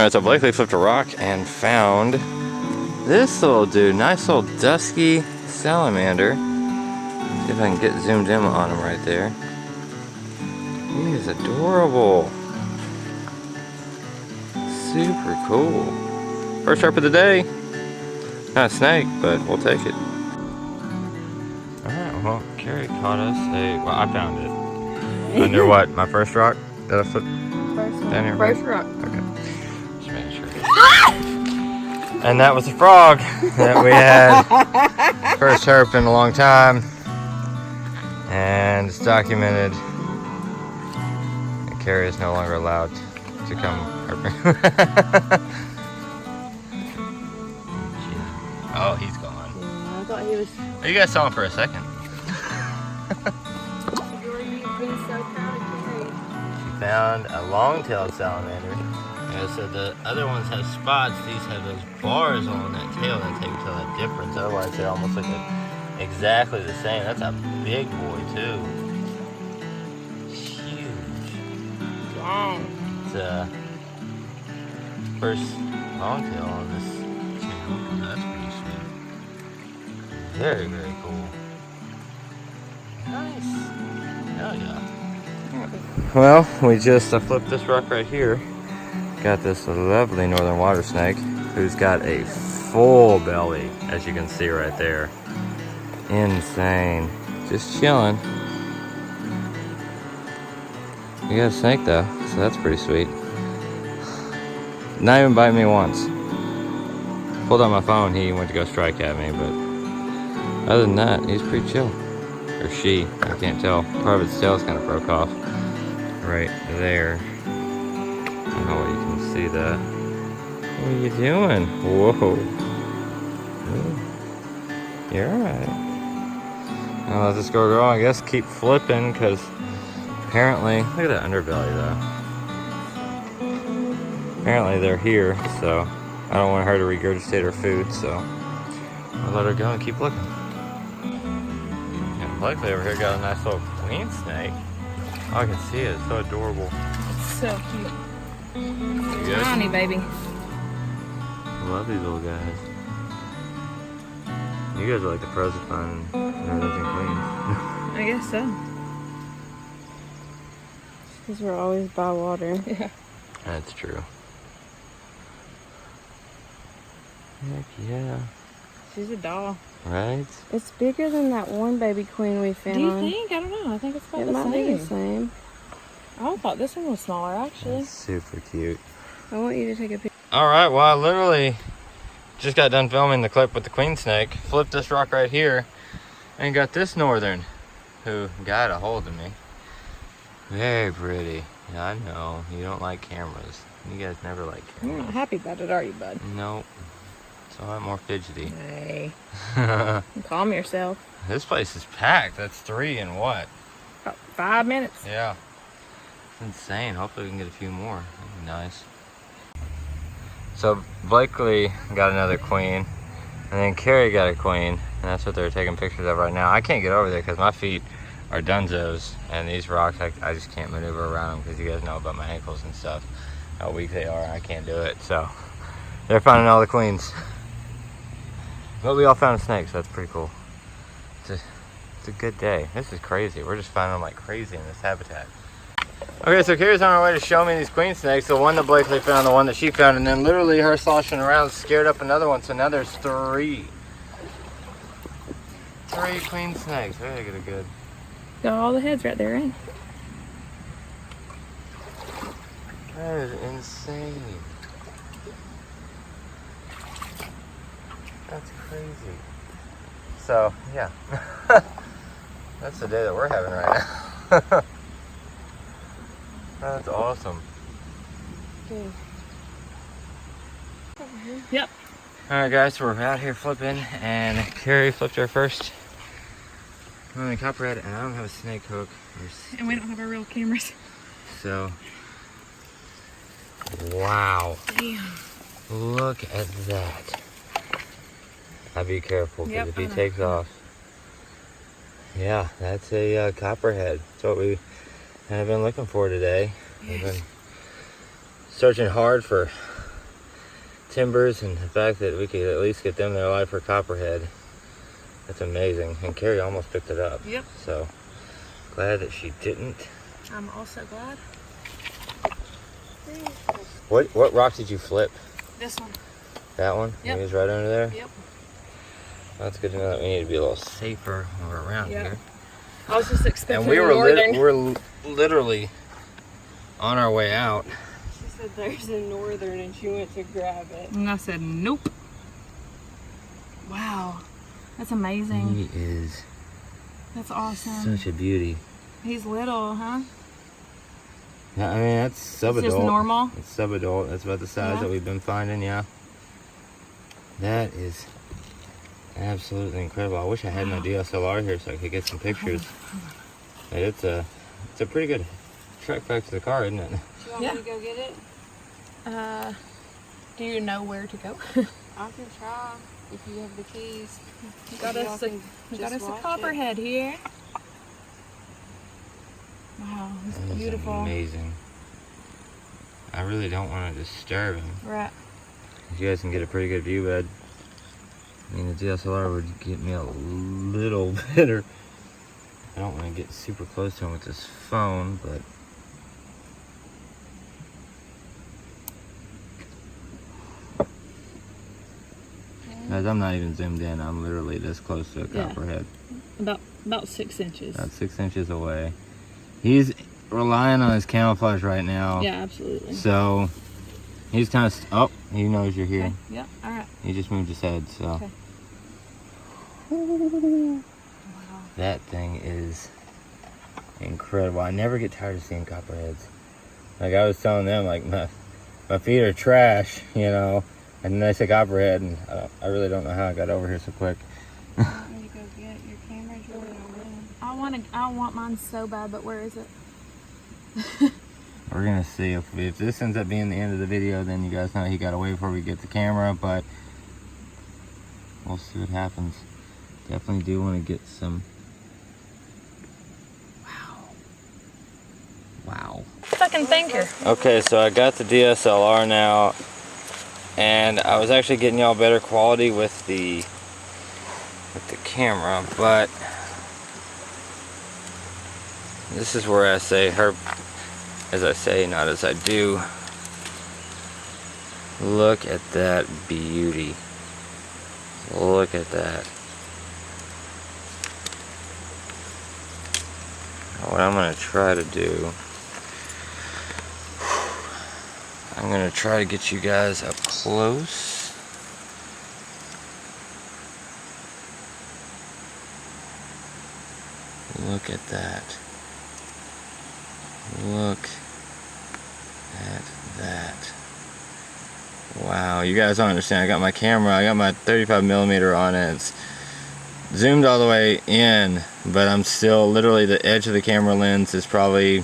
Alright, so Blakely flipped a rock and found this little dude. Nice little dusky salamander. See if I can get zoomed in on him right there. He is adorable. Super cool. First sharp of the day. Not a snake, but we'll take it. Alright, well, Carrie caught us well, I found it. Under what? My first rock that I flipped down here? First rock. Okay. Just making sure. And that was a frog that we had. First herp in a long time. And it's documented. And Carrie is no longer allowed to come herping. Oh, he's gone. Yeah, I thought he was. Oh, you guys saw him for a second. She found a long-tailed salamander. Yeah, so the other ones have spots. These have those bars on that tail that take tell that difference. Otherwise, they almost look exactly the same. That's a big boy too. Huge. Long. It's first long-tail on this channel. That's pretty sweet. Very, very cool. Nice. Hell yeah. Well, we just flipped this rock right here. Got this lovely northern water snake who's got a full belly, as you can see right there. Insane. Just chilling. You got a snake though, so that's pretty sweet. Not even biting me once. Pulled out my phone, he went to go strike at me, but other than that, he's pretty chill. Or she, I can't tell. Part of its tail's kind of broke off right there. I don't know what you can see that. What are you doing? Whoa. You're alright. I'll let this go, I guess. Keep flipping, because apparently, look at that underbelly though. Apparently they're here, so I don't want her to regurgitate her food, so I'll let her go and keep looking. And Blakely over here got a nice little queen snake. Oh, I can see it. It's so adorable. It's so cute. You good? Tiny baby. I love these little guys. You guys are like the pros of finding everything clean. I guess so. Because we're always by water. Yeah. That's true. Heck yeah. She's a doll. Right? It's bigger than that one baby queen we found. Do you think? I don't know. I think it's about It the might same. be the same. I thought this one was smaller, actually. That's super cute. I want you to take a picture. Alright, well I literally just got done filming the clip with the queen snake, flipped this rock right here, and got this northern who got a hold of me. Very pretty. Yeah, I know. You don't like cameras. You guys never like You're cameras. not happy about it, are you, bud? Nope. So I'm more fidgety. Hey. Calm yourself. This place is packed. That's 3 in what? About 5 minutes. Yeah. It's insane. Hopefully we can get a few more. That'd be nice. So Blakely got another queen, and then Carrie got a queen, and that's what they're taking pictures of right now. I can't get over there because my feet are dunzos, and these rocks, I just can't maneuver around them because you guys know about my ankles and stuff, how weak they are. I can't do it. So they're finding all the queens. But we all found a snake, so that's pretty cool. It's a good day. This is crazy. We're just finding them like crazy in this habitat. Okay, so Carrie's on her way to show me these queen snakes. The one that Blakely found, the one that she found, and then literally her sloshing around scared up another one. So now there's 3. 3 queen snakes. Very good. Got all the heads right there, ain't That is insane. That's crazy. So, yeah. That's the day that we're having right now. That's awesome. Okay. Yep. Alright guys, so we're out here flipping, and Carrie flipped her first copperhead, and I don't have a snake hook. And we don't have our real cameras. So, wow. Damn. Look at that. I'll be careful, because Yep, if he I know. takes off. Yeah, that's a copperhead. That's what we have been looking for today. We've been searching hard for timbers and the fact that we could at least get them their life for Copperhead. That's amazing. And Carrie almost picked it up. Yep. So glad that she didn't. I'm also glad. What rock did you flip? This one. That one? Yep. It was right under there? Yep. That's good to know that we need to be a little safer when we're around here. I was just expecting And we were northern. literally on our way out. She said there's a northern and she went to grab it. And I said, nope. Wow. That's amazing. He is That's awesome. such a beauty. He's little, huh? Yeah, I mean, that's sub-adult. It's just normal? It's sub-adult. That's about the size that we've been finding, yeah. That is absolutely incredible. I wish I had my DSLR here so I could get some pictures. But it's a pretty good trek back to the car, isn't it? Do you want me to go get it? Do you know where to go? I can try if you have the keys. got us a Copperhead here. Wow, it's That is beautiful. amazing. I really don't want to disturb him. Right. If you guys can get a pretty good view, bud. I mean, the DSLR would get me a little better. I don't want to get super close to him with this phone, but guys, I'm not even zoomed in. I'm literally this close to a Copperhead. About 6 inches. About 6 inches away. He's relying on his camouflage right now. Yeah, absolutely. So he's kind of oh, he knows you're here. Okay. Yep. All right. He just moved his head. So Okay. that thing is incredible. I never get tired of seeing Copperheads. Like I was telling them, like my feet are trash, you know. And then I say Copperhead, and I really don't know how I got over here so quick. You want me to go get your camera? I want mine so bad, but where is it? We're gonna see if this ends up being the end of the video, then you guys know he got away before we get the camera, but we'll see what happens. Definitely do want to get some. Wow. Fucking thinker. Okay, so I got the DSLR now, and I was actually getting y'all better quality with the camera, but this is where I say as I say, not as I do. Look at that beauty. Look at that. What I'm gonna try to do, I'm gonna try to get you guys up close. Look at that. Look at that. Wow, you guys don't understand. I got my camera, I got my 35mm on it. It's zoomed all the way in, but I'm still literally, the edge of the camera lens is probably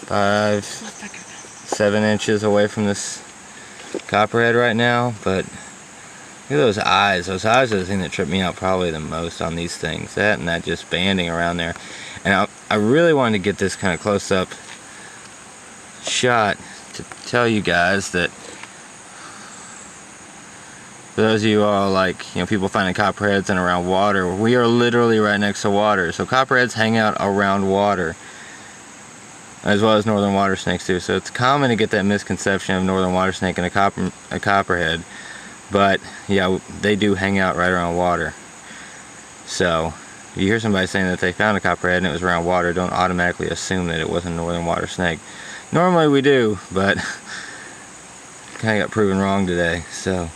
5-7 inches away from this Copperhead right now. But look at those eyes. Those eyes are the thing that tripped me out probably the most on these things. That and that just banding around there. And I really wanted to get this kind of close-up shot to tell you guys that for those of you all, like, you know, people finding Copperheads and around water, we are literally right next to water. So Copperheads hang out around water, as well as northern water snakes too. So it's common to get that misconception of northern water snake and a Copperhead. But yeah, they do hang out right around water. So if you hear somebody saying that they found a Copperhead and it was around water, don't automatically assume that it wasn't a northern water snake. Normally we do, but kind of got proven wrong today. So